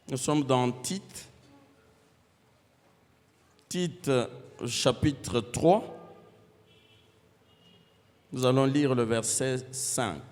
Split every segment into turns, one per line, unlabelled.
Nous sommes dans Tite. Tite, chapitre 3. Nous allons lire le verset 5.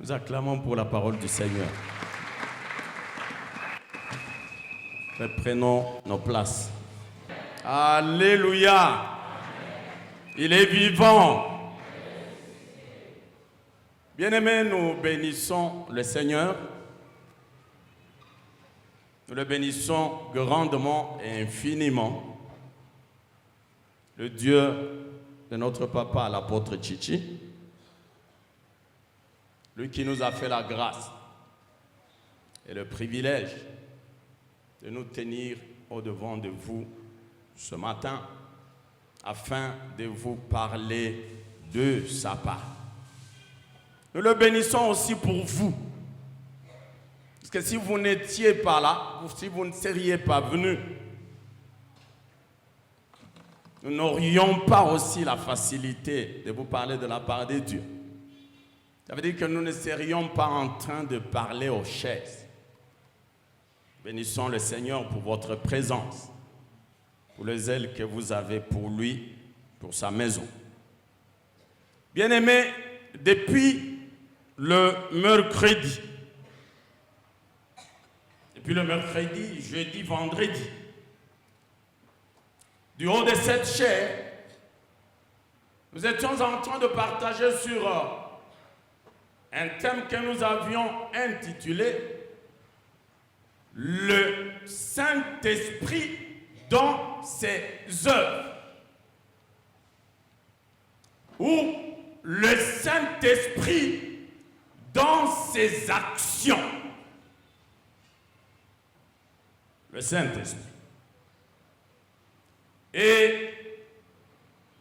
Nous acclamons pour la parole du Seigneur. Prenons nos places. Alléluia. Il est vivant. Bien-aimés, nous bénissons le Seigneur. Nous le bénissons grandement et infiniment. Le Dieu de notre papa, l'apôtre Chichi. Lui qui nous a fait la grâce et le privilège de nous tenir au-devant de vous ce matin afin de vous parler de sa part. Nous le bénissons aussi pour vous. Parce que si vous n'étiez pas là, si vous ne seriez pas venus, nous n'aurions pas aussi la facilité de vous parler de la part de Dieu. Ça veut dire que nous ne serions pas en train de parler aux chaises. Bénissons le Seigneur pour votre présence, pour le zèle que vous avez pour lui, pour sa maison. Bien-aimés, depuis le mercredi, jeudi, vendredi, du haut de cette chaire, nous étions en train de partager sur un thème que nous avions intitulé « Le Saint-Esprit dans ses œuvres » ou « Le Saint-Esprit dans ses actions ». Le Saint-Esprit. Et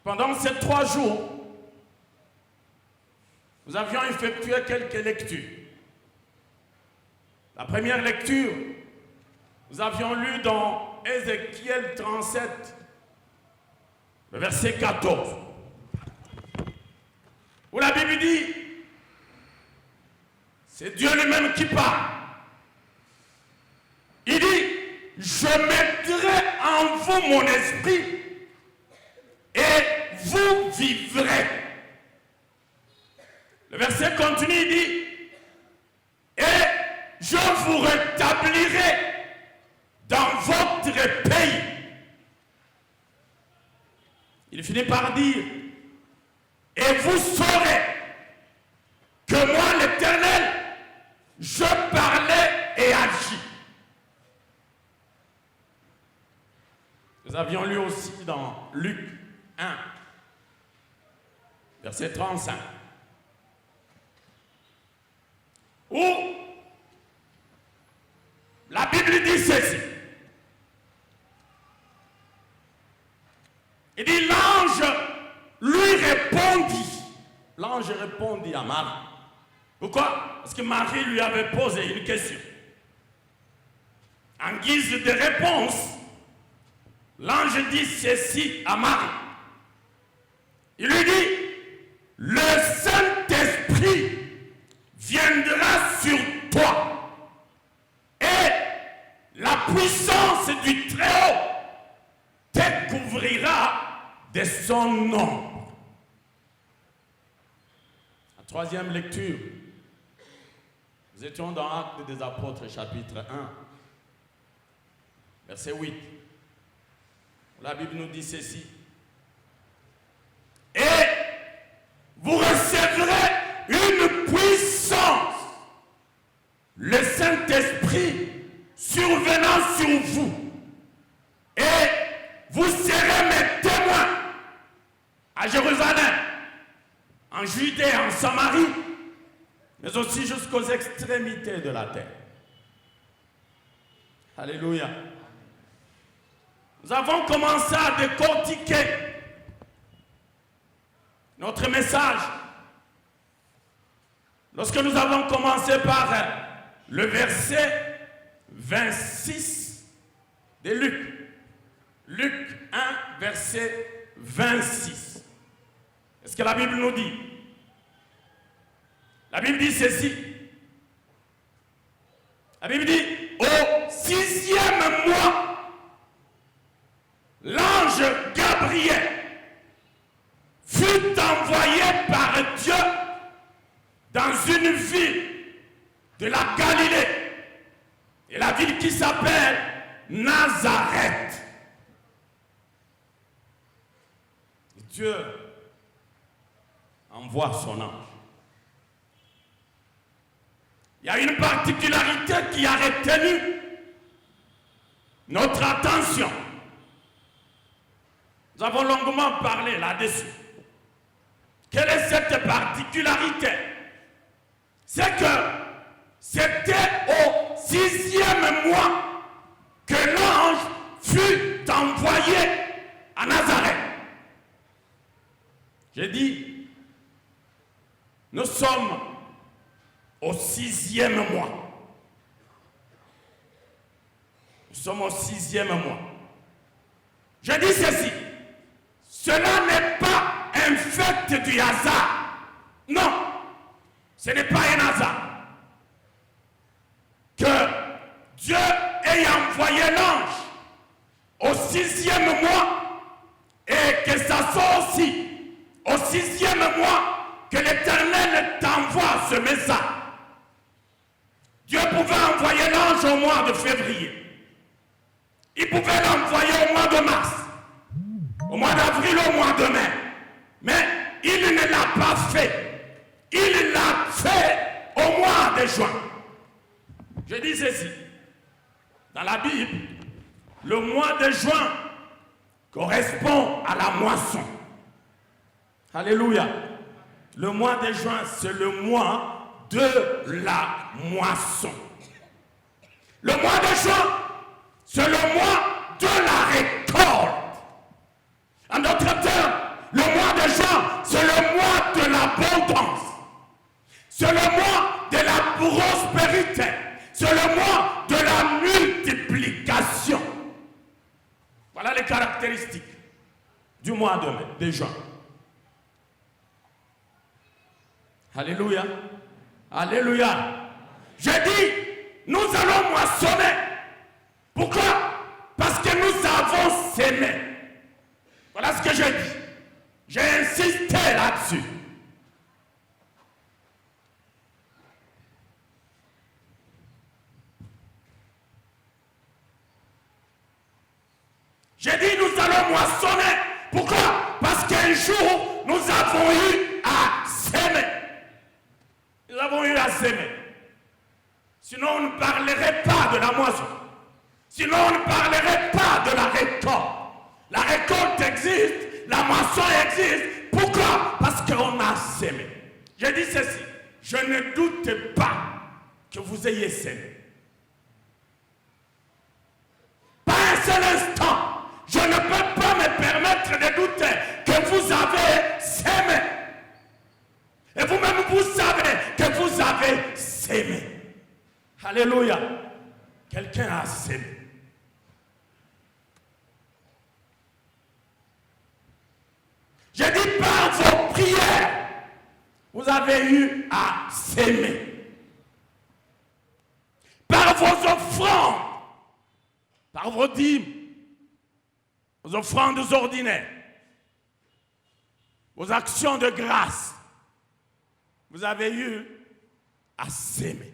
pendant ces 3 jours, nous avions effectué quelques lectures. La première lecture, nous avions lu dans Ézéchiel 37, le verset 14, où la Bible dit, c'est Dieu lui-même qui parle. Il dit, je mettrai en vous mon esprit et vous vivrez. Le verset continue, il dit, et je vous rétablirai dans votre pays. Il finit par dire, et vous saurez que moi, l'Éternel, je parlais et agis. Nous avions lu aussi dans Luc 1, verset 35. Où la Bible dit ceci. Il dit, l'ange lui répondit. L'ange répondit à Marie. Pourquoi? Parce que Marie lui avait posé une question. En guise de réponse, l'ange dit ceci à Marie. Il lui dit, le Saint-Esprit viendra sur toi et la puissance du Très-Haut te couvrira de son nom. La troisième lecture, nous étions dans Actes des Apôtres, chapitre 1, verset 8. La Bible nous dit ceci. Et vous recevrez une puissance, le Saint-Esprit survenant sur vous, et vous serez mes témoins à Jérusalem, en Judée, en Samarie, mais aussi jusqu'aux extrémités de la terre. Alléluia. Nous avons commencé à décortiquer notre message lorsque nous avons commencé par le verset 26 de Luc. Luc 1, verset 26. Est-ce que la Bible nous dit? La Bible dit ceci. La Bible dit, au 6e mois, l'ange Gabriel fut envoyé par Dieu dans une ville de la Galilée, et la ville qui s'appelle Nazareth. Dieu envoie son ange. Il y a une particularité qui a retenu notre attention. Nous avons longuement parlé là-dessus. Quelle est cette particularité? C'est que c'était au 6e mois que l'ange fut envoyé à Nazareth. J'ai dit, nous sommes au 6e mois. Nous sommes au 6e mois. Je dis ceci, cela n'est pas un fait du hasard. Non, ce n'est pas un hasard. Que Dieu ait envoyé l'ange au 6e mois et que ça soit aussi au 6e mois que l'Éternel t'envoie ce message. Dieu pouvait envoyer l'ange au mois de février. Il pouvait l'envoyer au mois de mars, au mois d'avril, au mois de mai. Mais il ne l'a pas fait. Il l'a fait au mois de juin. Je dis ceci. Dans la Bible, le mois de juin correspond à la moisson. Alléluia. Le mois de juin, c'est le mois de la moisson. Le mois de juin, c'est le mois de la récolte. En d'autres termes, le mois de juin, c'est le mois de l'abondance. C'est le mois de la prospérité. C'est le mois de la multiplication. Voilà les caractéristiques du mois de juin. Alléluia. Alléluia. Je dis, nous allons moissonner. Pourquoi? Parce que nous avons sémé. Voilà ce que je dis. J'ai insisté là-dessus. J'ai dit, nous allons moissonner. Pourquoi? Parce qu'un jour, nous avons eu à s'aimer. Nous avons eu à s'aimer. Sinon, on ne parlerait pas de la moisson. Sinon, on ne parlerait pas de la récolte. La récolte existe, la moisson existe. Pourquoi? Parce qu'on a sémé. Je dis ceci, je ne doute pas que vous ayez sémé. Pas un seul instant. Je ne peux pas me permettre de douter que vous avez sémé. Et vous-même, vous savez que vous avez sémé. Alléluia. Quelqu'un a sémé. Je dis par vos prières, vous avez eu à s'aimer. Par vos offrandes, par vos dîmes, vos offrandes ordinaires, vos actions de grâce, vous avez eu à s'aimer.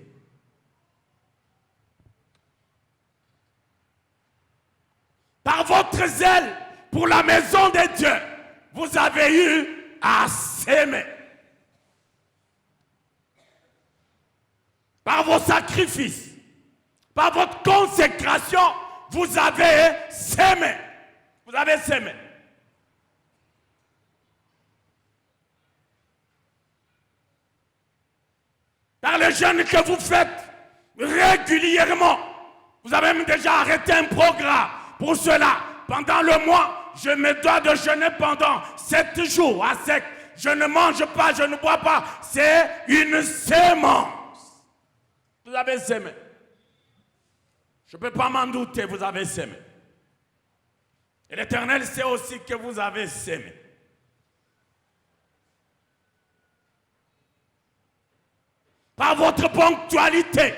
Par votre zèle pour la maison de Dieu, vous avez eu à s'aimer. Par vos sacrifices, par votre consécration, vous avez s'aimé. Vous avez s'aimé. Par le jeûne que vous faites régulièrement, vous avez même déjà arrêté un programme pour cela. pendant le mois, je me dois de jeûner pendant 7 jours à sec. Je ne mange pas, je ne bois pas. C'est une sémence. Vous avez sémé. Je ne peux pas m'en douter, vous avez sémé. Et l'Éternel sait aussi que vous avez sémé. Par votre ponctualité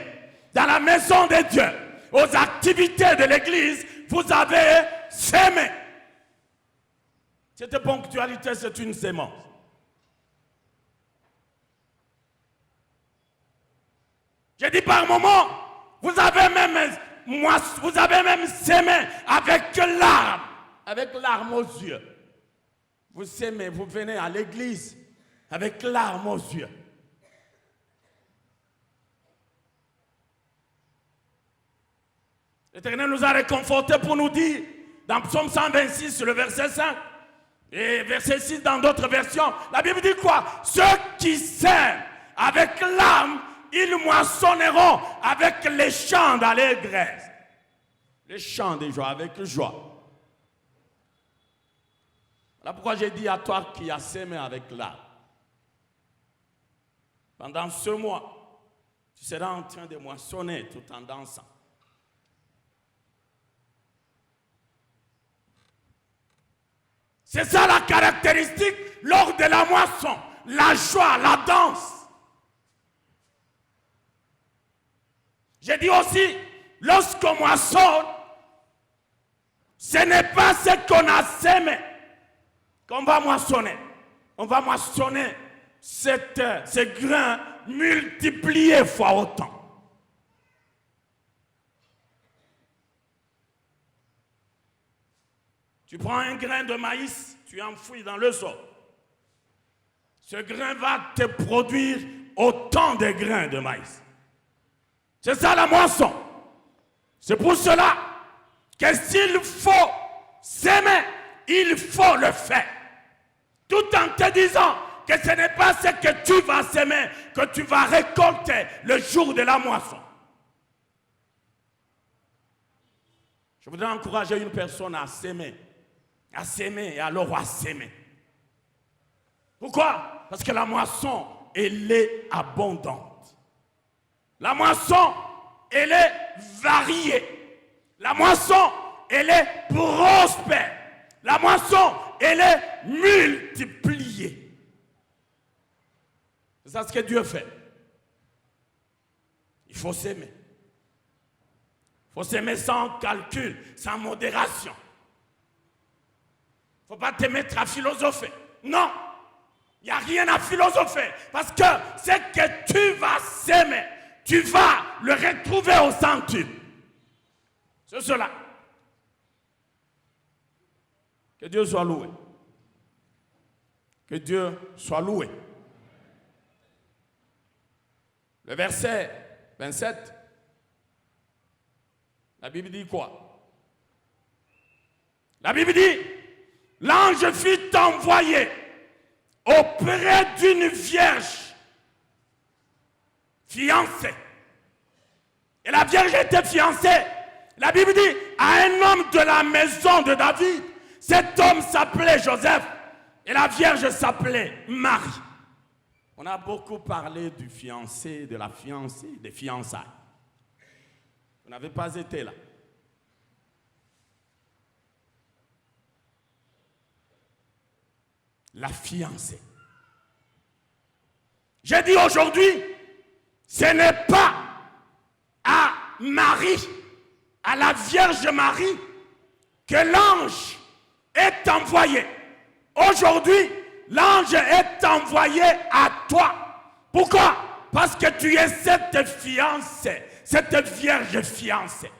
dans la maison de Dieu, aux activités de l'Église, vous avez sémé. Cette ponctualité, c'est une sémence. Je dis par moment, vous avez même sémé avec larmes aux yeux. Vous sémez, vous venez à l'église avec larmes aux yeux. L'Éternel nous a réconfortés pour nous dire, dans Psaume 126, le verset 5, et verset 6 dans d'autres versions, la Bible dit quoi? Ceux qui sèment avec larmes, ils moissonneront avec les chants d'allégresse. Les chants de joie, avec joie. Voilà pourquoi j'ai dit à toi qui as sémé avec larmes. Pendant ce mois, tu seras en train de moissonner tout en dansant. C'est ça la caractéristique lors de la moisson. La joie, la danse. J'ai dit aussi, lorsqu'on moissonne, ce n'est pas ce qu'on a sémé qu'on va moissonner. On va moissonner ces grains multipliés fois autant. Tu prends un grain de maïs, tu enfouis dans le sol. Ce grain va te produire autant de grains de maïs. C'est ça la moisson. C'est pour cela que s'il faut s'aimer, il faut le faire. Tout en te disant que ce n'est pas ce que tu vas s'aimer que tu vas récolter le jour de la moisson. Je voudrais encourager une personne à s'aimer et alors à s'aimer. Pourquoi? Parce que la moisson, elle est abondante. La moisson, elle est variée. La moisson, elle est prospère. La moisson, elle est multipliée. C'est ça ce que Dieu fait. Il faut s'aimer. Il faut s'aimer sans calcul, sans modération. Il ne faut pas te mettre à philosopher. Non, il n'y a rien à philosopher. Parce que ce que tu vas s'aimer, tu vas le retrouver au centuple. C'est cela. Que Dieu soit loué. Que Dieu soit loué. Le verset 27, la Bible dit quoi? La Bible dit, l'ange fut envoyé auprès d'une vierge fiancée. Et la vierge était fiancée. La Bible dit à un homme de la maison de David. Cet homme s'appelait Joseph et la vierge s'appelait Marie. On a beaucoup parlé du fiancé, de la fiancée, des fiançailles. Vous n'avez pas été là. La fiancée. J'ai dit aujourd'hui, ce n'est pas à Marie, à la Vierge Marie, que l'ange est envoyé. Aujourd'hui, l'ange est envoyé à toi. Pourquoi? Parce que tu es cette fiancée, cette vierge fiancée.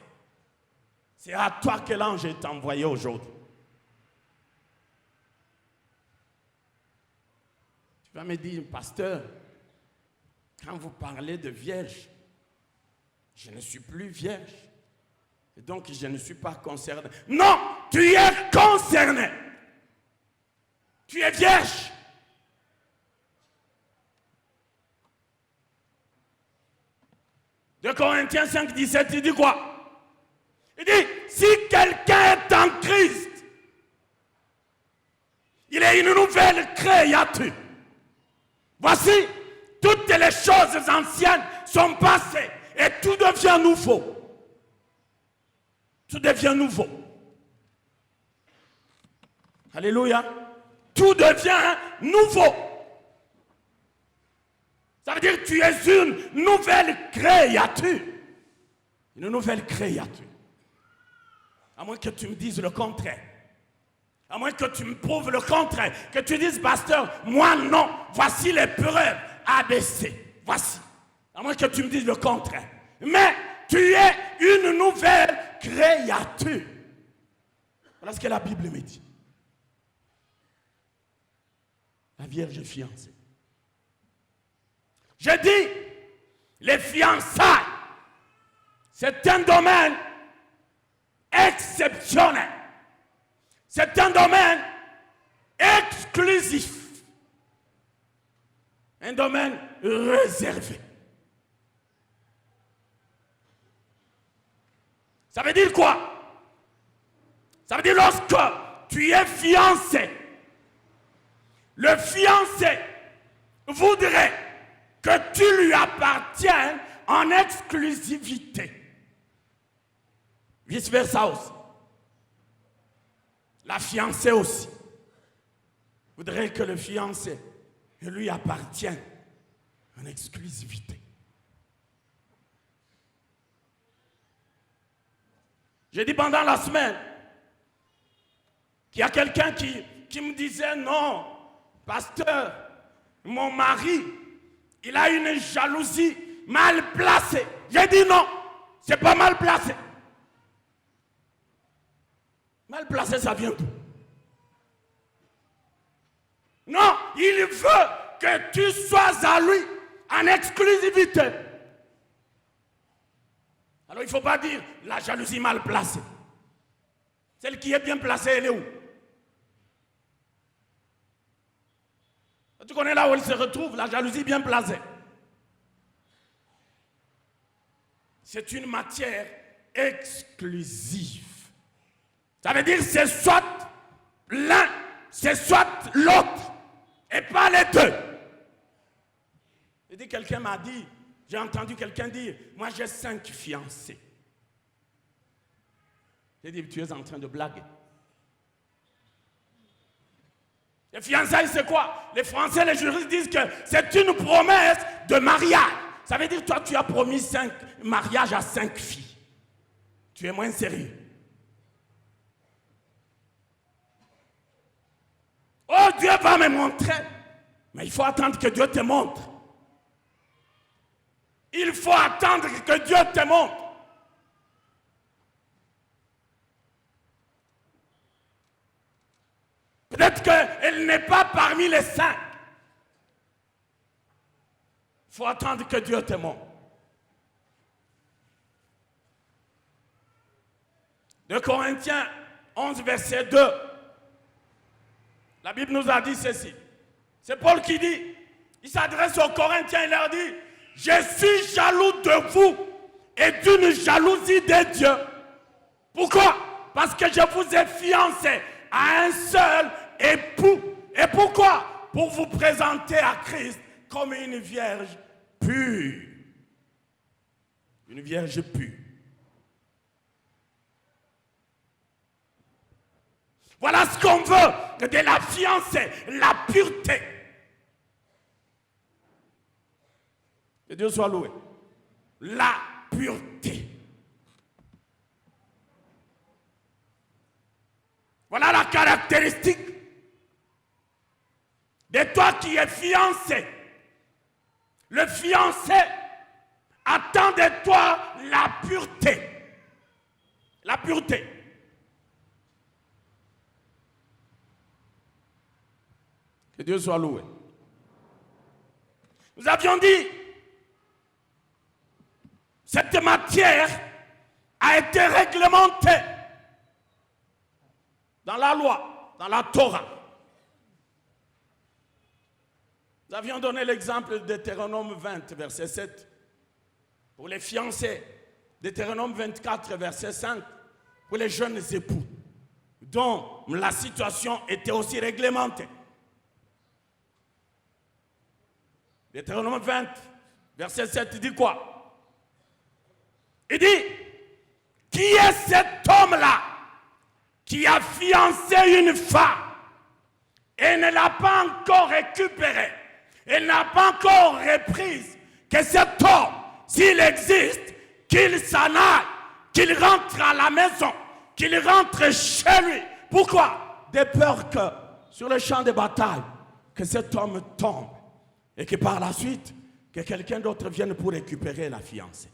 C'est à toi que l'ange est envoyé aujourd'hui. Tu vas me dire, pasteur, quand vous parlez de vierge, je ne suis plus vierge. Et donc, je ne suis pas concerné. Non, tu es concerné. Tu es vierge. De Corinthiens 5, 17, il dit quoi? Il dit, si quelqu'un est en Christ, il est une nouvelle créature. Voici, toutes les choses anciennes sont passées et tout devient nouveau. Tout devient nouveau. Alléluia. Tout devient nouveau. Ça veut dire que tu es une nouvelle créature. Une nouvelle créature. À moins que tu me dises le contraire. À moins que tu me prouves le contraire. Que tu dises, pasteur, moi non. Voici les preuves ABC. Voici. À moins que tu me dises le contraire. Mais tu es une nouvelle créature. Voilà ce que la Bible me dit. La Vierge fiancée. Je dis, les fiançailles, c'est un domaine exceptionnel. C'est un domaine exclusif. Un domaine réservé. Ça veut dire quoi? Ça veut dire lorsque tu es fiancé, le fiancé voudrait que tu lui appartiennes en exclusivité. Vice versa aussi. La fiancée aussi voudrait que le fiancé lui appartienne en exclusivité. J'ai dit pendant la semaine qu'il y a quelqu'un qui me disait non, pasteur, mon mari, il a une jalousie mal placée. J'ai dit non, c'est pas mal placé. Mal placé, ça vient d'où? Non, il veut que tu sois à lui en exclusivité. Alors il ne faut pas dire la jalousie mal placée. Celle qui est bien placée, elle est où? Tu connais là où elle se retrouve, la jalousie bien placée. C'est une matière exclusive. Ça veut dire c'est soit l'un, c'est soit l'autre, et pas les deux. J'ai dit, quelqu'un m'a dit, j'ai entendu quelqu'un dire, moi j'ai 5 fiancés. J'ai dit, tu es en train de blaguer. Les fiançailles, c'est quoi? Les Français, les juristes disent que c'est une promesse de mariage. Ça veut dire, toi, tu as promis 5 mariages à 5 filles. Tu es moins sérieux. Oh, Dieu va me montrer. Mais il faut attendre que Dieu te montre. Il faut attendre que Dieu te montre. Peut-être qu'elle n'est pas parmi les 5. Il faut attendre que Dieu te montre. 2 Corinthiens 11, verset 2. La Bible nous a dit ceci. C'est Paul qui dit, il s'adresse aux Corinthiens, il leur dit, je suis jaloux de vous et d'une jalousie de Dieu. Pourquoi? Parce que je vous ai fiancé à un seul époux. Et pourquoi? Pour vous présenter à Christ comme une vierge pure. Une vierge pure. Voilà ce qu'on veut de la fiancée, la pureté. Que Dieu soit loué. La pureté. Voilà la caractéristique de toi qui es fiancé. Le fiancé attend de toi la pureté. La pureté. Que Dieu soit loué. Nous avions dit, cette matière a été réglementée dans la loi, dans la Torah. Nous avions donné l'exemple de Deutéronome 20, verset 7, pour les fiancés, Deutéronome 24, verset 5, pour les jeunes époux. dont la situation était aussi réglementée. Deutéronome 20, verset 7 dit quoi? Il dit, qui est cet homme-là qui a fiancé une femme et ne l'a pas encore récupérée, et n'a pas encore reprise, que cet homme, s'il existe, qu'il s'en aille, qu'il rentre à la maison, qu'il rentre chez lui. Pourquoi? De peur que sur le champ de bataille, que cet homme tombe et que par la suite, que quelqu'un d'autre vienne pour récupérer la fiancée.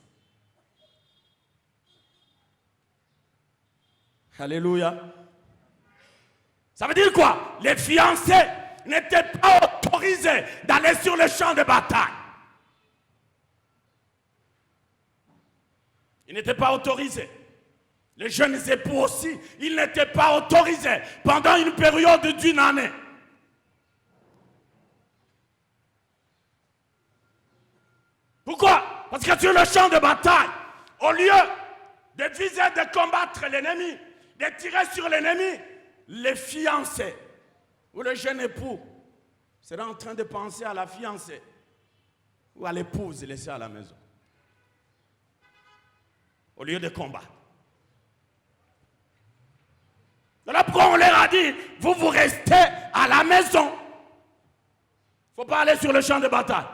Alléluia. Ça veut dire quoi? Les fiancés n'étaient pas autorisés d'aller sur le champ de bataille. Ils n'étaient pas autorisés. Les jeunes époux aussi, ils n'étaient pas autorisés pendant une période d'une année. Pourquoi? Parce que sur le champ de bataille, au lieu de viser de combattre l'ennemi, de tirer sur l'ennemi, les fiancés ou le jeune époux sera en train de penser à la fiancée ou à l'épouse laissée à la maison, au lieu de combattre. Voilà pourquoi on leur a dit, vous restez à la maison. Il ne faut pas aller sur le champ de bataille.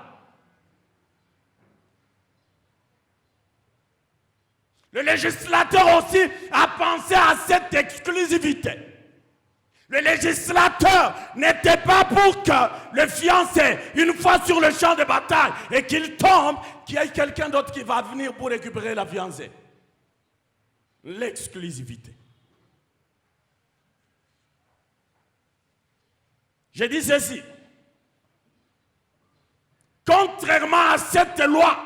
Le législateur aussi a pensé à cette exclusivité. Le législateur n'était pas pour que le fiancé, une fois sur le champ de bataille et qu'il tombe, qu'il y ait quelqu'un d'autre qui va venir pour récupérer la fiancée. L'exclusivité. J'ai dit ceci. Contrairement à cette loi,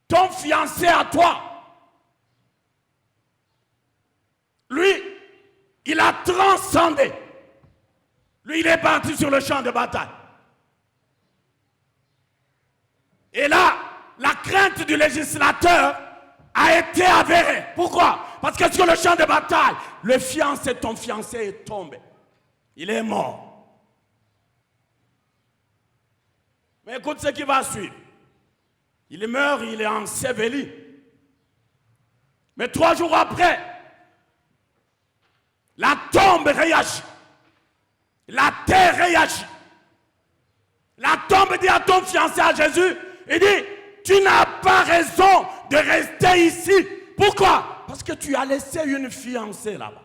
ton fiancé à toi, lui, il a transcendé. Lui, il est parti sur le champ de bataille. Et là, la crainte du législateur a été avérée. Pourquoi? Parce que sur le champ de bataille, le fiancé, ton fiancé est tombé. Il est mort. Mais écoute ce qui va suivre. Il meurt, il est enseveli. Mais 3 jours après, la tombe réagit. La terre réagit. La tombe dit à ton fiancé, à Jésus, il dit, tu n'as pas raison de rester ici. Pourquoi? Parce que tu as laissé une fiancée là-bas.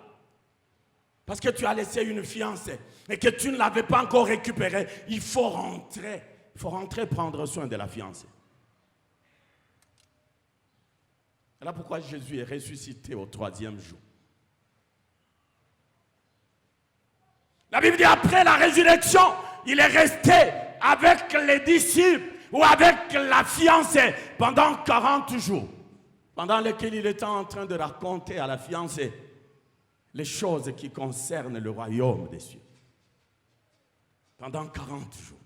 Parce que tu as laissé une fiancée et que tu ne l'avais pas encore récupérée. Il faut rentrer. Il faut rentrer prendre soin de la fiancée. Voilà pourquoi Jésus est ressuscité au 3e jour. La Bible dit après la résurrection, il est resté avec les disciples ou avec la fiancée pendant 40 jours. Pendant lesquels il était en train de raconter à la fiancée les choses qui concernent le royaume des cieux. Pendant 40 jours.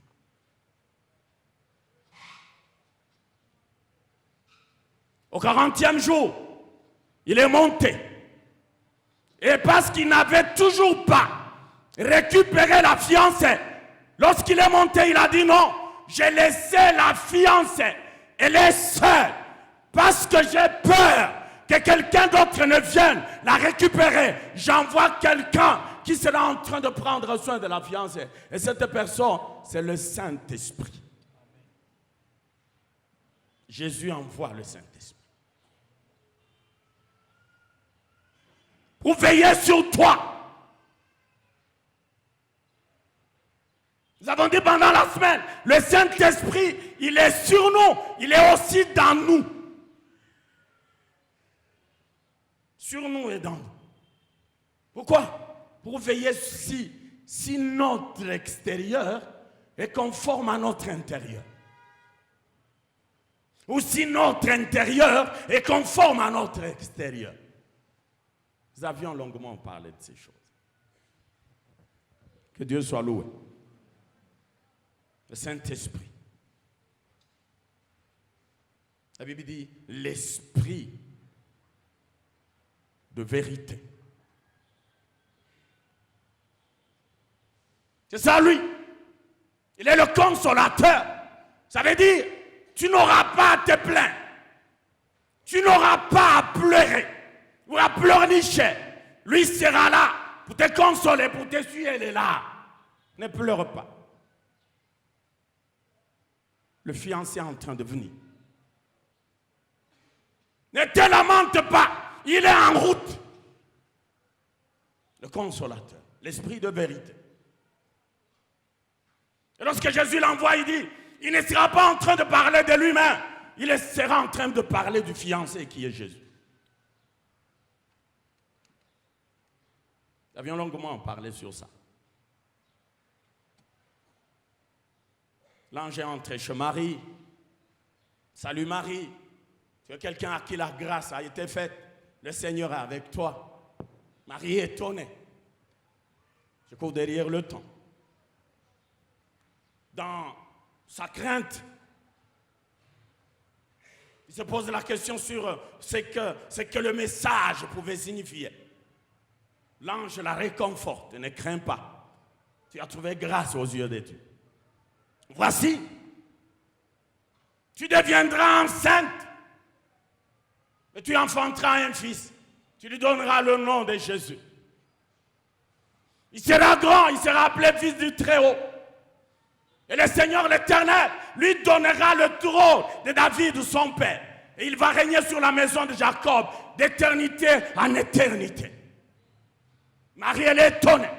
Au 40e jour, il est monté. Et parce qu'il n'avait toujours pas récupéré la fiancée, lorsqu'il est monté, il a dit non, j'ai laissé la fiancée, elle est seule, parce que j'ai peur que quelqu'un d'autre ne vienne la récupérer. J'envoie quelqu'un qui sera en train de prendre soin de la fiancée. Et cette personne, c'est le Saint-Esprit. Jésus envoie le Saint-Esprit pour veiller sur toi. Nous avons dit pendant la semaine, le Saint-Esprit, il est sur nous, il est aussi dans nous. Sur nous et dans nous. Pourquoi? Pour veiller si notre extérieur est conforme à notre intérieur. Ou si notre intérieur est conforme à notre extérieur. Nous avions longuement parlé de ces choses. Que Dieu soit loué. Le Saint-Esprit. La Bible dit l'esprit de vérité. C'est ça lui. Il est le consolateur. Ça veut dire, tu n'auras pas à te plaindre. Tu n'auras pas à pleurer ou à pleurnicher. Lui sera là pour te consoler, pour t'essuyer les larmes. Ne pleure pas. Le fiancé est en train de venir. Ne te lamente pas. Il est en route. Le consolateur, l'esprit de vérité. Et lorsque Jésus l'envoie, il dit, il ne sera pas en train de parler de lui-même. Il sera en train de parler du fiancé qui est Jésus. Nous avions longuement parlé sur ça. L'ange est entré chez Marie. Salut Marie. Tu es quelqu'un à qui la grâce a été faite. Le Seigneur est avec toi. Marie est étonnée. Je cours derrière le temps. Dans sa crainte, il se pose la question sur ce que le message pouvait signifier. L'ange la réconforte, ne crains pas. Tu as trouvé grâce aux yeux de Dieu. Voici, tu deviendras enceinte et tu enfanteras un fils. Tu lui donneras le nom de Jésus. Il sera grand, il sera appelé fils du Très-Haut. Et le Seigneur l'Éternel lui donnera le trône de David, son père. Et il va régner sur la maison de Jacob d'éternité en éternité. Marie, elle est étonnée.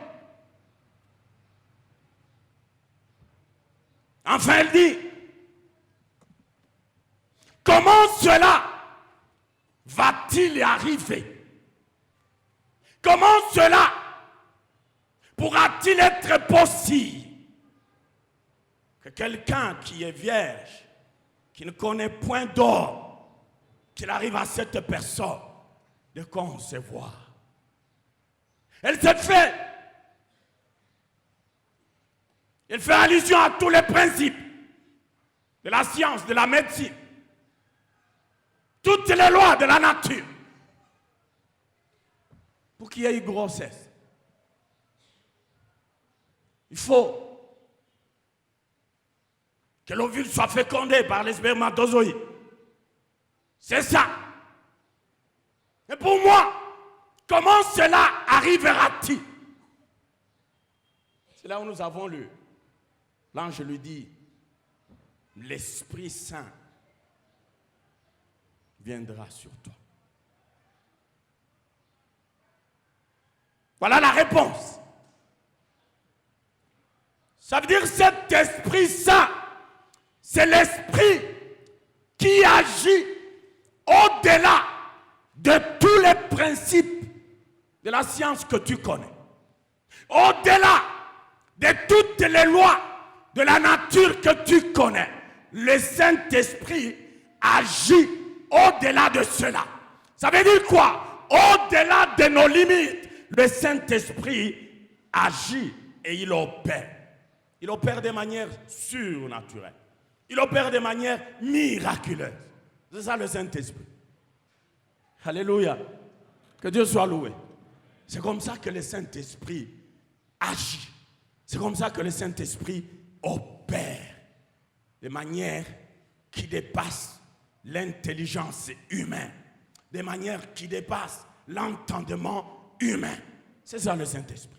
Enfin, elle dit, comment cela va-t-il arriver? Comment cela pourra-t-il être possible que quelqu'un qui est vierge, qui ne connaît point d'homme, qu'il arrive à cette personne de concevoir? Elle s'est fait. Elle fait allusion à tous les principes de la science, de la médecine, toutes les lois de la nature, pour qu'il y ait une grossesse. Il faut que l'ovule soit fécondé par les spermatozoïdes. C'est ça. Et pour moi, comment cela arrivera-t-il? C'est là où nous avons lu. L'ange lui dit, l'Esprit Saint viendra sur toi. Voilà la réponse. Ça veut dire que cet Esprit Saint, c'est l'Esprit qui agit au-delà de tous les principes de la science que tu connais. Au-delà de toutes les lois de la nature que tu connais. Le Saint-Esprit agit au-delà de cela. Ça veut dire quoi? Au-delà de nos limites, le Saint-Esprit agit et il opère. Il opère de manière surnaturelle. Il opère de manière miraculeuse. C'est ça le Saint-Esprit. Alléluia. Que Dieu soit loué. C'est comme ça que le Saint-Esprit agit. C'est comme ça que le Saint-Esprit opère. De manière qui dépasse l'intelligence humaine. De manière qui dépasse l'entendement humain. C'est ça le Saint-Esprit.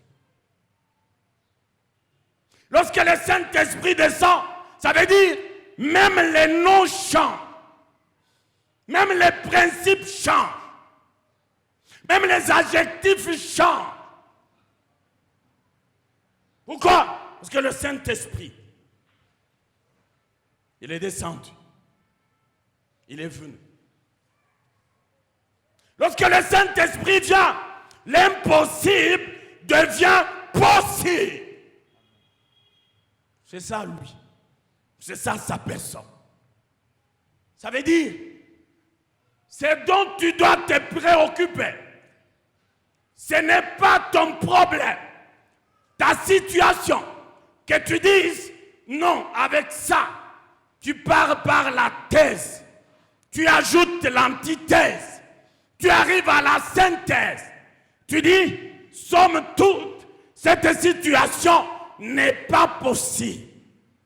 Lorsque le Saint-Esprit descend, ça veut dire même les noms changent. Même les principes changent. Même les adjectifs changent. Pourquoi? Parce que le Saint-Esprit, il est descendu. Il est venu. Lorsque le Saint-Esprit vient, l'impossible devient possible. C'est ça lui. C'est ça sa personne. Ça veut dire, c'est dont tu dois te préoccuper. Ce n'est pas ton problème, ta situation, que tu dises non avec ça. Tu pars par la thèse, tu ajoutes l'antithèse, tu arrives à la synthèse. Tu dis, somme toute, cette situation n'est pas possible.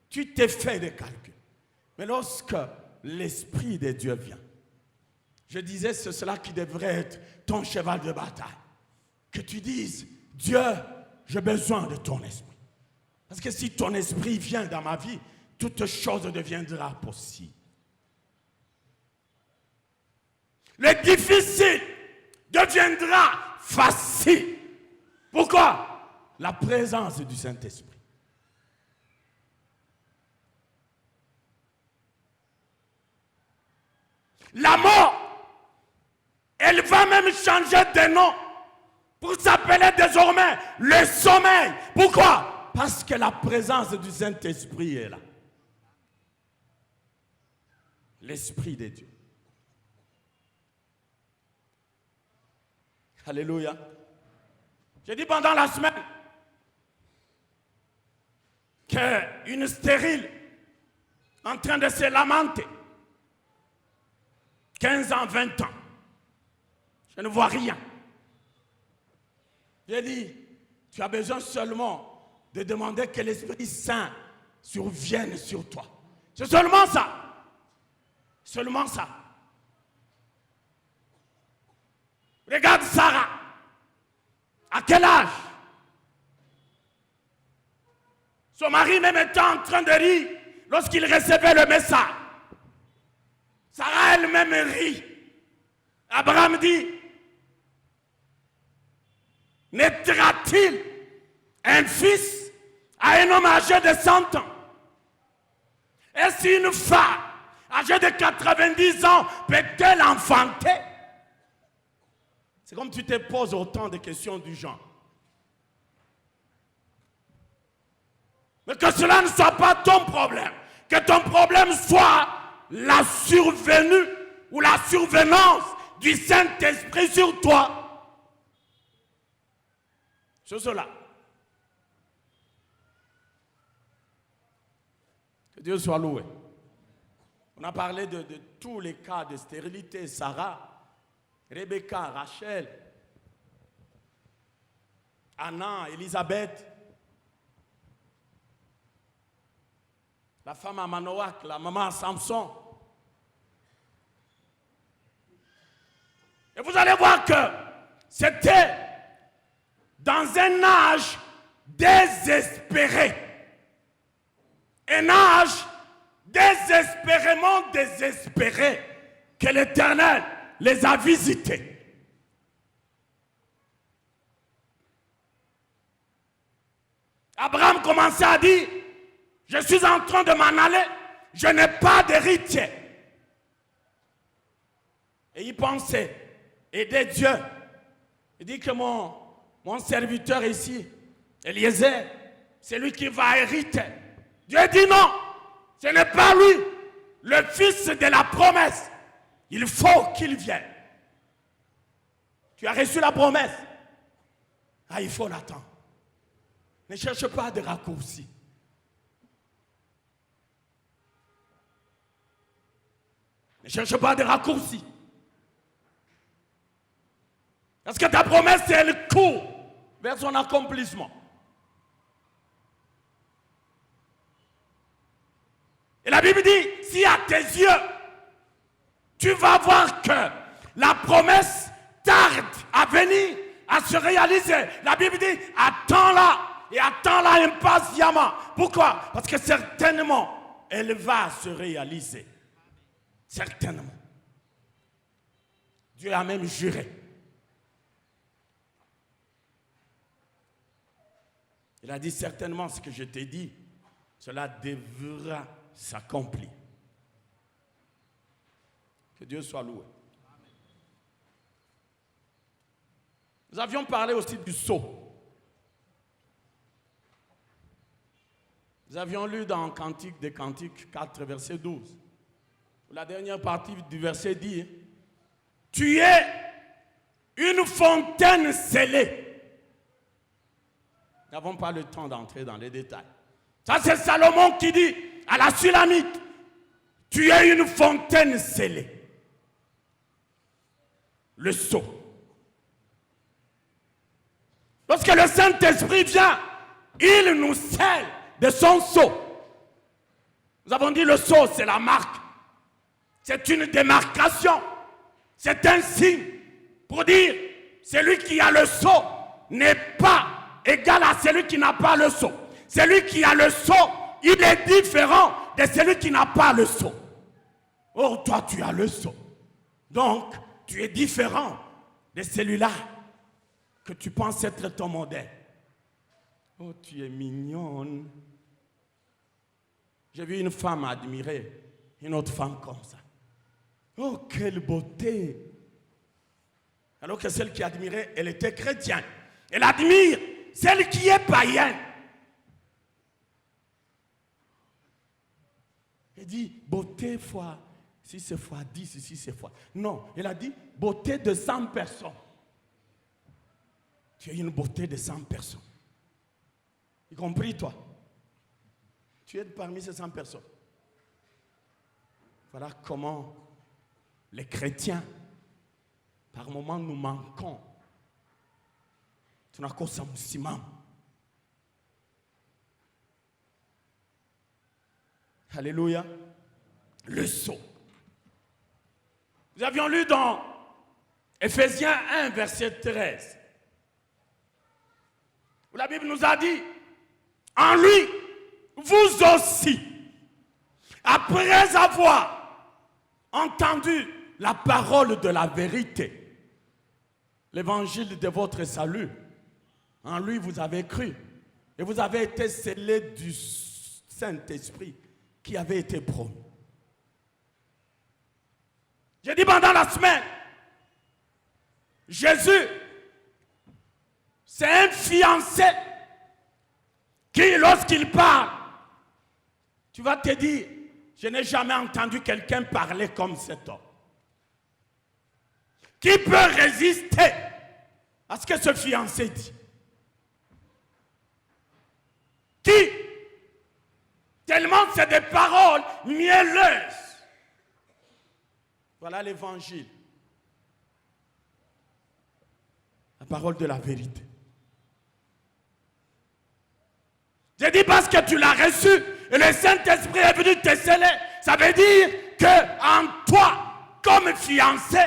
Tu t'es fait des calculs. Mais lorsque l'Esprit de Dieu vient, je disais, c'est cela qui devrait être ton cheval de bataille. Que tu dises, Dieu, j'ai besoin de ton esprit. Parce que si ton esprit vient dans ma vie, toute chose deviendra possible. Le difficile deviendra facile. Pourquoi? La présence du Saint-Esprit. La mort, elle va même changer de nom pour s'appeler désormais le sommeil. Pourquoi? Parce que la présence du Saint-Esprit est là. L'Esprit de Dieu. Alléluia. J'ai dit pendant la semaine qu'une stérile en train de se lamenter, 15 ans, 20 ans, je ne vois rien. J'ai dit, tu as besoin seulement de demander que l'Esprit Saint survienne sur toi. C'est seulement ça. Seulement ça. Regarde Sarah. À quel âge? Son mari même était en train de rire lorsqu'il recevait le message. Sarah elle-même rit. Abraham dit, naîtra-t-il un fils à un homme âgé de 100 ans? Est-ce une femme âgée de 90 ans peut-elle enfanter? C'est comme tu te poses autant de questions du genre. Mais que cela ne soit pas ton problème. Que ton problème soit la survenue ou la survenance du Saint-Esprit sur toi. C'est cela. Que Dieu soit loué. On a parlé de tous les cas de stérilité. Sarah, Rebecca, Rachel, Anna, Élisabeth, la femme à Manoach, la maman à Samson. Et vous allez voir que c'était dans un âge désespéré. Un âge désespérément désespéré que l'Éternel les a visités. Abraham commençait à dire, je suis en train de m'en aller, je n'ai pas d'héritier. Et il pensait aider Dieu. Il dit que mon serviteur ici, Eliezer, c'est lui qui va hériter. Dieu dit non, ce n'est pas lui, le fils de la promesse. Il faut qu'il vienne. Tu as reçu la promesse. Ah, il faut l'attendre. Ne cherche pas de raccourcis. Ne cherche pas de raccourcis. Parce que ta promesse, elle court vers son accomplissement. Et la Bible dit, si à tes yeux, tu vas voir que la promesse tarde à venir, à se réaliser. La Bible dit, attends-la et attends-la impatiemment. Pourquoi? Parce que certainement, elle va se réaliser. Certainement. Dieu a même juré. Il a dit certainement ce que je t'ai dit, cela devra s'accomplir. Que Dieu soit loué. Nous avions parlé aussi du sceau. Nous avions lu dans Cantique des Cantiques 4, verset 12. La dernière partie du verset dit, tu es une fontaine scellée. Nous n'avons pas le temps d'entrer dans les détails. Ça, c'est Salomon qui dit à la Sulamite, tu es une fontaine scellée. Le sceau. Lorsque le Saint-Esprit vient, il nous scelle de son sceau. Nous avons dit le sceau, c'est la marque. C'est une démarcation. C'est un signe pour dire celui qui a le sceau n'est pas égal à celui qui n'a pas le sceau. Celui qui a le sceau, il est différent de celui qui n'a pas le sceau. Or, toi, tu as le sceau. Donc, tu es différent de celui-là que tu penses être ton modèle. Oh, tu es mignonne. J'ai vu une femme admirer une autre femme comme ça. Oh, quelle beauté! Alors que celle qui admirait, elle était chrétienne. Elle admire celle qui est païenne. Elle dit, beauté fois, si c'est fois 10, si c'est fois... Non, elle a dit, beauté de 100 personnes. Tu as une beauté de 100 personnes. Y compris toi. Tu es parmi ces 100 personnes. Voilà comment les chrétiens, par moments, nous manquons. Tunakosa msimamo. Alléluia. Le sceau. Nous avions lu dans Ephésiens 1, verset 13. Où la Bible nous a dit, en lui, vous aussi, après avoir entendu la parole de la vérité, l'évangile de votre salut, en lui vous avez cru et vous avez été scellés du Saint-Esprit qui avait été promis. J'ai dit pendant la semaine, Jésus, c'est un fiancé qui, lorsqu'il parle, tu vas te dire, je n'ai jamais entendu quelqu'un parler comme cet homme. Qui peut résister à ce que ce fiancé dit? Qui? Tellement c'est des paroles mielleuses. Voilà l'évangile. La parole de la vérité. J'ai dit parce que tu l'as reçu et le Saint-Esprit est venu te sceller. Ça veut dire qu'en toi, comme fiancé,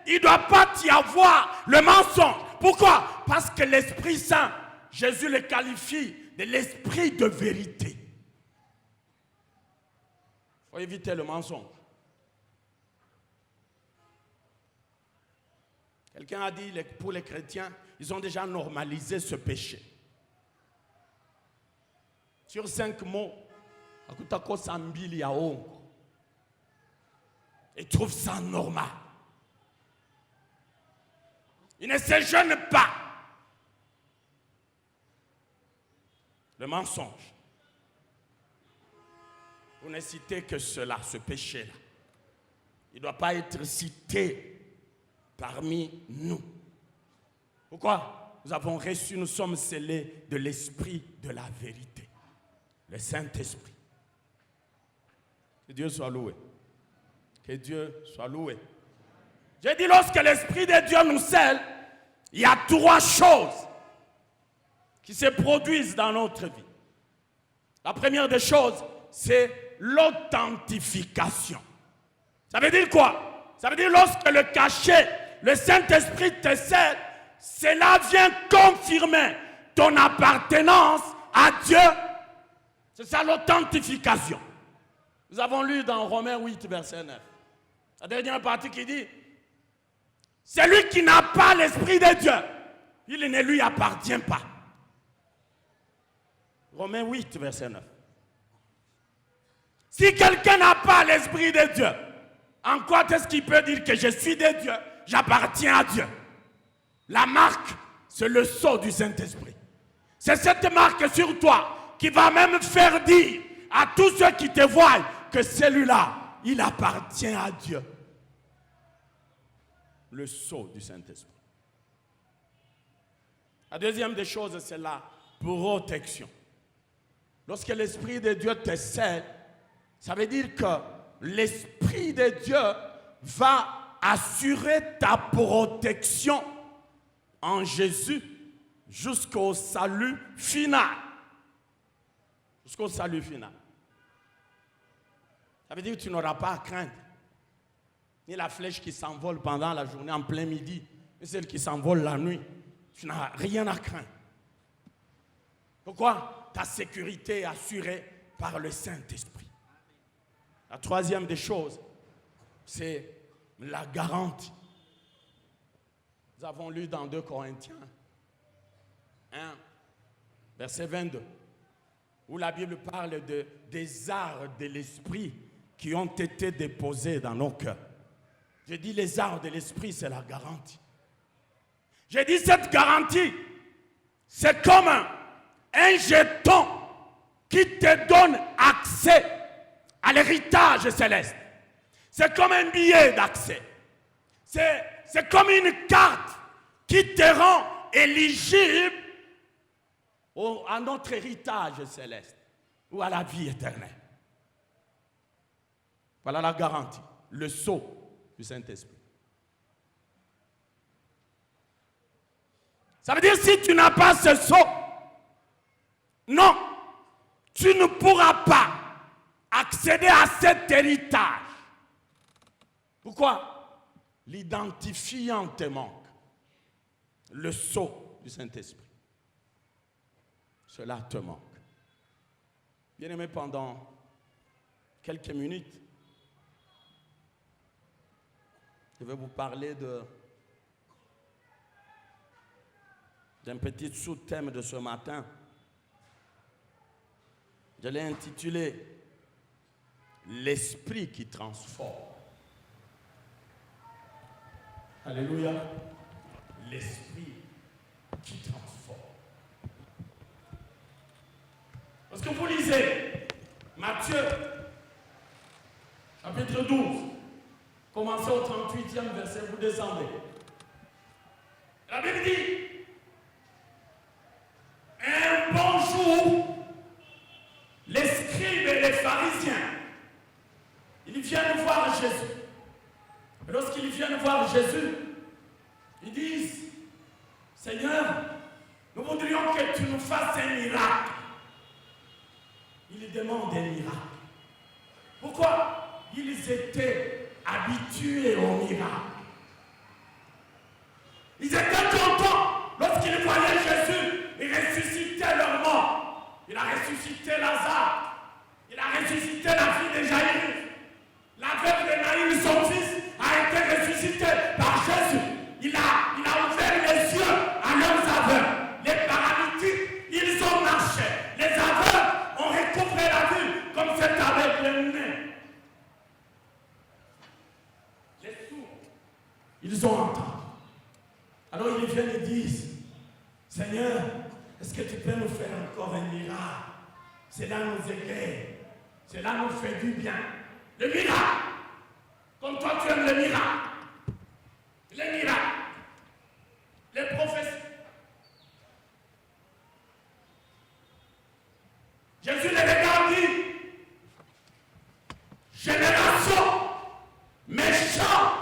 il ne doit pas y avoir le mensonge. Pourquoi? Parce que l'Esprit Saint, Jésus le qualifie de l'esprit de vérité. Il faut éviter le mensonge. Quelqu'un a dit, pour les chrétiens, ils ont déjà normalisé ce péché. Sur 5 mots, ils trouvent ça normal. Ils ne se gênent pas. Le mensonge. Vous ne citez que cela, ce péché-là. Il ne doit pas être cité parmi nous. Pourquoi? Nous avons reçu, nous sommes scellés de l'esprit de la vérité. Le Saint-Esprit. Que Dieu soit loué. Que Dieu soit loué. J'ai dit, lorsque l'Esprit de Dieu nous scelle, il y a 3 choses qui se produisent dans notre vie. La première des choses, c'est l'authentification. Ça veut dire quoi? Ça veut dire lorsque le cachet, le Saint-Esprit te scelle, cela vient confirmer ton appartenance à Dieu. C'est ça l'authentification. Nous avons lu dans Romains 8, verset 9. La dernière partie qui dit, celui qui n'a pas l'Esprit de Dieu, il ne lui appartient pas. Romains 8, verset 9. Si quelqu'un n'a pas l'Esprit de Dieu, en quoi est-ce qu'il peut dire que je suis de Dieu, j'appartiens à Dieu? La marque, c'est le sceau du Saint-Esprit. C'est cette marque sur toi qui va même faire dire à tous ceux qui te voient que celui-là, il appartient à Dieu. Le sceau du Saint-Esprit. La deuxième des choses, c'est la protection. Lorsque l'Esprit de Dieu te scelle, ça veut dire que l'Esprit de Dieu va assurer ta protection en Jésus jusqu'au salut final. jusqu'au salut final. Ça veut dire que tu n'auras pas à craindre ni la flèche qui s'envole pendant la journée en plein midi, ni celle qui s'envole la nuit. Tu n'as rien à craindre. Pourquoi? Ta sécurité est assurée par le Saint-Esprit. La troisième des choses, c'est la garantie. Nous avons lu dans 2 Corinthiens 1, verset 22, où la Bible parle des arts de l'esprit qui ont été déposés dans nos cœurs. Je dis les arts de l'esprit, c'est la garantie. J'ai dit cette garantie, c'est comme un jeton qui te donne accès à l'héritage céleste. C'est comme un billet d'accès. C'est comme une carte qui te rend éligible à notre héritage céleste ou à la vie éternelle. Voilà la garantie, le sceau du Saint-Esprit. Ça veut dire si tu n'as pas ce sceau, non, tu ne pourras pas accéder à cet héritage. Pourquoi? L'identifiant te manque. Le sceau du Saint-Esprit. Cela te manque. Bien-aimé, pendant quelques minutes, je vais vous parler d'un petit sous-thème de ce matin. Je l'ai intitulé « L'esprit qui transforme ». Alléluia. L'esprit qui transforme. Parce que vous lisez Matthieu, chapitre 12, commencez au 38e verset, vous descendez. La Bible dit, un bon jour, les scribes et les pharisiens, ils viennent voir Jésus. Et lorsqu'ils viennent voir Jésus, ils disent, Seigneur, nous voudrions que tu nous fasses un miracle. Ils demandent un miracle. Pourquoi? Ils étaient habitués au miracle. Ils étaient contents lorsqu'ils voyaient Jésus. Il ressuscitait leur mort. Il a ressuscité Lazare. Il a ressuscité la fille de Jaïrus. La veuve de Naïm, son fils, a été ressuscité par Jésus. Il a ouvert les yeux à leurs aveugles. Les paralytiques, ils ont marché. Les aveugles ont recouvré la vue comme cet aveugle né. Les sourds, ils ont entendu. Alors ils viennent et disent, Seigneur, est-ce que tu peux nous faire encore un miracle? Cela nous éclaire. Cela nous fait du bien. Le miracle. Comme toi tu aimes le miracle. Les miracles. Les prophéties. Jésus les regarde dit, génération méchante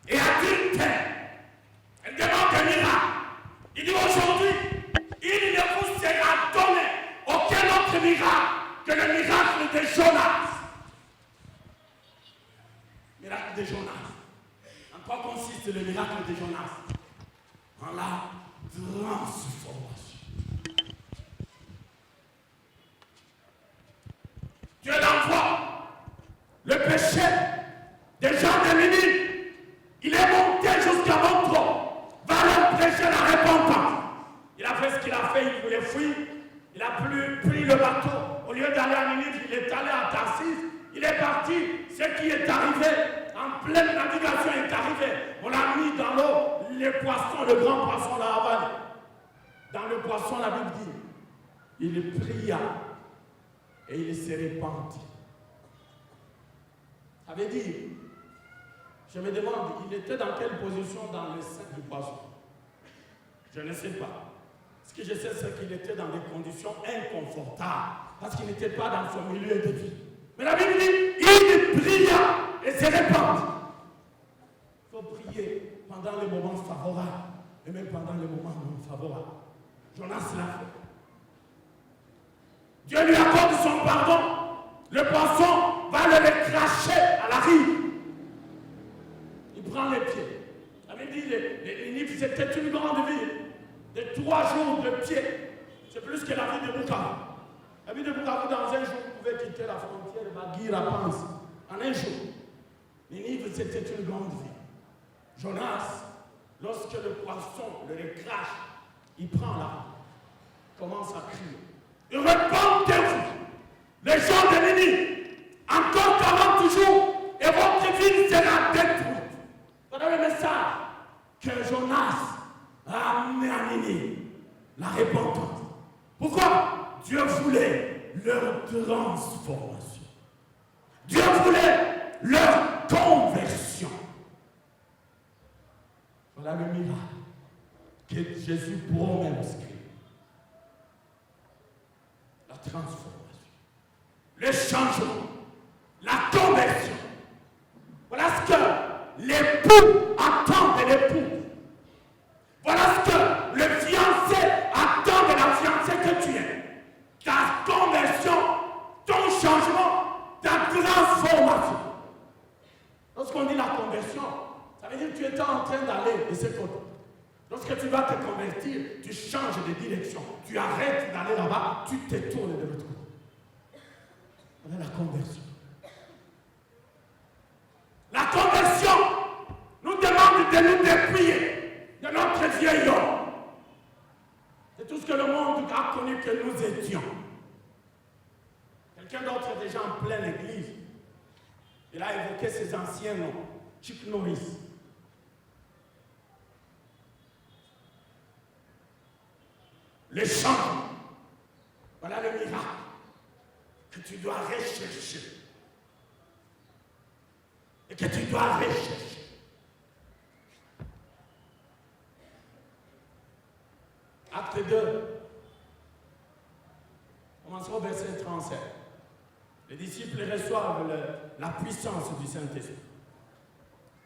et adultère. Elle demande un miracle. Il dit aujourd'hui, il ne vous sera donné aucun autre miracle que le miracle de Jonas. Miracle de Jonas. En quoi consiste le miracle de Jonas? En la transformation. Dieu l'envoie. Le péché des gens de Ninive, il est monté jusqu'à mon trône. Va leur prêcher la repentance. Il a fait ce qu'il a fait, il voulait fuir. Il a pris le bateau. Au lieu d'aller à Ninive, il est allé à Tarsis. Il est parti. Ce qui est arrivé, en pleine navigation est arrivé. On l'a mis dans l'eau. Les poissons, le grand poisson l'a avalé. Dans le poisson, la Bible dit, il pria et il se répandit. Ça veut dire, je me demande, il était dans quelle position dans le sein du poisson? Je ne sais pas. Ce que je sais, c'est qu'il était dans des conditions inconfortables, parce qu'il n'était pas dans son milieu de vie. Mais la Bible dit, il pria et se répandit. Il faut prier pendant les moments favorables, et même pendant les moments non favorables. Jonas l'a fait. Dieu lui accorde son pardon. Le poisson va le cracher à la rive. Il prend les pieds. La Bible dit les Ninive, c'était une grande ville de 3 jours de pied. C'est plus que la ville de Bukavu. La ville de Bukavu, dans un jour, vous pouvez quitter la frontière de Baguira, pense. En un jour. Ninive, c'était une grande ville. Jonas, lorsque le poisson le crache, il prend la route, commence à crier. Et répondez-vous, les gens de Ninive, encore 40 jours, et votre ville sera détruite. Voilà le message que Jonas a amené à Ninive, la repentance. Pourquoi? Dieu voulait leur transformation. Dieu voulait leur conversion. Voilà le miracle que Jésus promet aux scribes. La transformation, le changement, la conversion. Voilà ce que l'époux attend de l'époux. Voilà ce que le fiancé attend de la fiancée que tu es. Ta conversion, ton changement, ta transformation. Lorsqu'on dit la conversion, ça veut dire que tu étais en train d'aller de ce côté. Lorsque tu vas te convertir, tu changes de direction. Tu arrêtes d'aller là-bas, tu te tournes de l'autre côté. Voilà la conversion. La conversion nous demande de nous dépouiller de notre vieil homme. C'est tout ce que le monde a connu que nous étions. Quelqu'un d'autre est déjà en pleine église. Il a évoqué ses anciens noms. Chuck Norris. Le changement. Voilà le miracle que tu dois rechercher. Et que tu dois rechercher. Acte 2. Commençons au verset 37. Les disciples reçoivent la puissance du Saint-Esprit.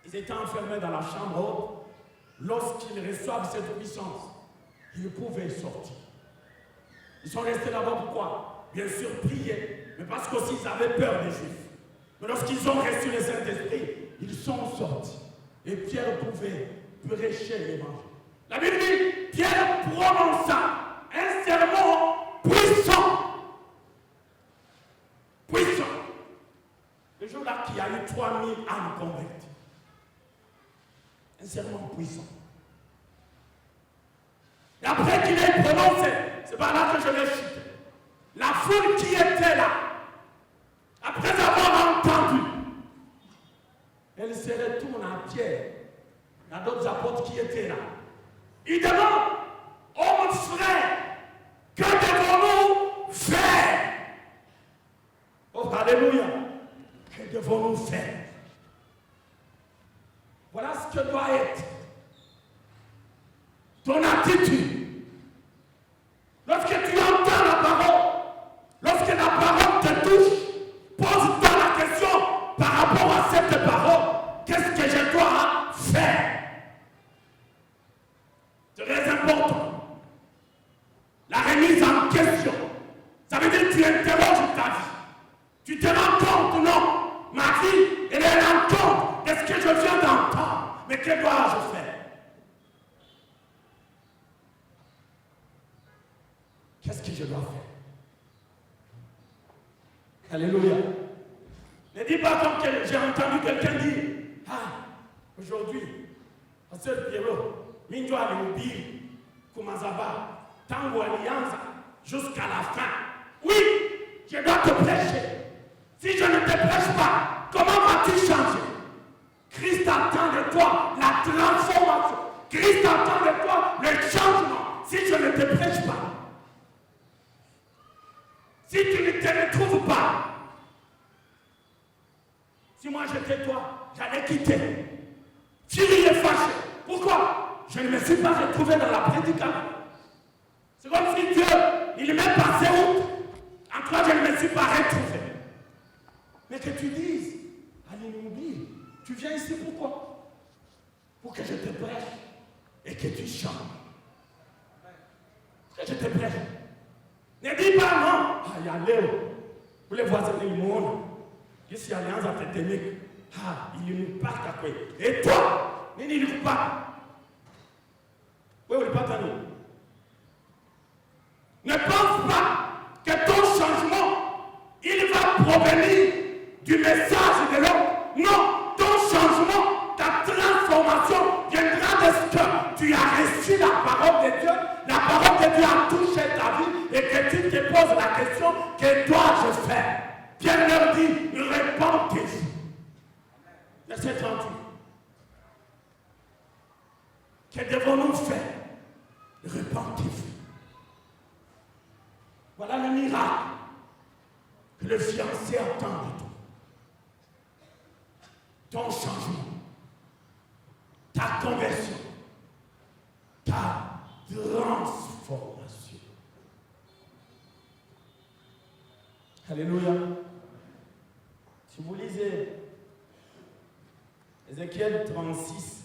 Ils étaient enfermés dans la chambre haute. Lorsqu'ils reçoivent cette puissance, ils pouvaient sortir. Ils sont restés là-bas pourquoi? Bien sûr, prier, mais parce qu'aussi ils avaient peur des Juifs. Mais lorsqu'ils ont reçu le Saint-Esprit, ils sont sortis. Et Pierre pouvait prêcher l'évangile. La Bible dit, Pierre prononça un sermon puissant. Puissant. Le jour-là, qui a eu 3000 âmes converties. Un sermon puissant. Et après qu'il ait prononcé, c'est par là que je l'ai chuté. La foule qui était là, après avoir entendu, elle se retourne à Pierre. Il y a d'autres apôtres qui étaient là. Il demande, oh mon frère, que devons-nous faire? Oh, alléluia. Que devons-nous faire? Voilà ce que doit être ton attitude. Lorsque tu entends la parole, lorsque la parole te touche, pose-toi la question par rapport à cette parole. Qu'est-ce que je dois faire? Très important. La remise en question. Ça veut dire que tu interroges ta vie. Tu te rends compte, non? Ma vie, elle est en compte de ce que je viens d'entendre. Mais que dois-je faire? Qu'est-ce que je dois faire? Alléluia. Ne dis pas comme j'ai entendu quelqu'un dire, ah, aujourd'hui, Pasteur Pierrot, Minjo Aléobi, Kumazaba, Tango Alliance, jusqu'à la fin. Oui, je dois te prêcher. Si je ne te prêche pas, comment vas-tu changer? Christ attend de toi la transformation. Christ attend de toi le changement. Si je ne te prêche pas, si tu ne te retrouves pas, si moi j'étais toi, j'allais quitter. Furieux et fâché. Pourquoi? Je ne me suis pas retrouvé dans la prédication. C'est comme si Dieu, il m'est passé outre. En toi, je ne me suis pas retrouvé. Mais que tu dises, alléluia, tu viens ici pourquoi? Pour que je te prêche et que tu chantes. Que je te prêche. Ne dis pas non. y aller. Vous les voisins du monde. Ici, alliance à te tenir. Ah, il ne part qu'à quoi. Et toi, il ne pas. Oui, oui, pas tanné. Ne pense pas que ton changement, il va provenir du message de l'homme. Non, ton changement, ta transformation viendra de ce que tu as reçu la parole de Dieu. La parole de Dieu a touché ta vie et que tu te poses la question, que dois-je faire? Pierre leur dit, répandez-vous. Verset 38. Que devons-nous faire? Répandez-vous. Voilà le miracle que le fiancé attend de toi. Ton changement, ta conversion, ta transformation. Alléluia. Si vous lisez Ézéchiel 36,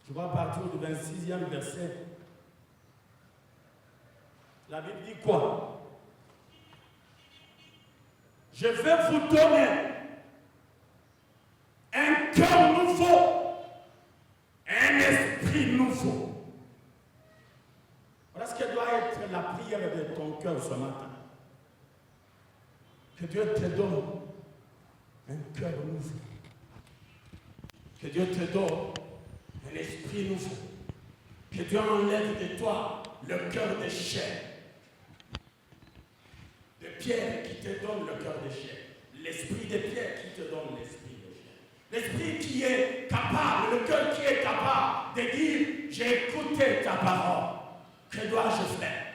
je vois à partir du 26e verset, la Bible dit quoi? Je vais vous donner un cœur nouveau, un esprit nouveau. Voilà ce que doit être la prière de ton cœur ce matin. Que Dieu te donne un cœur nouveau. Que Dieu te donne un esprit nouveau. Que Dieu enlève de toi le cœur de chair. De pierre qui te donne le cœur de chair. L'esprit de pierre qui te donne l'esprit de chair. L'esprit qui est capable, le cœur qui est capable de dire, j'ai écouté ta parole. Que dois-je faire?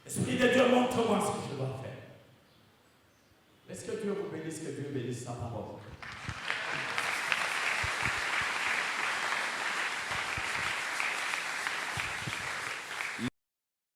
Esprit de Dieu, montre-moi ce que je dois faire. Est-ce que Dieu vous bénisse, que Dieu bénisse sa parole?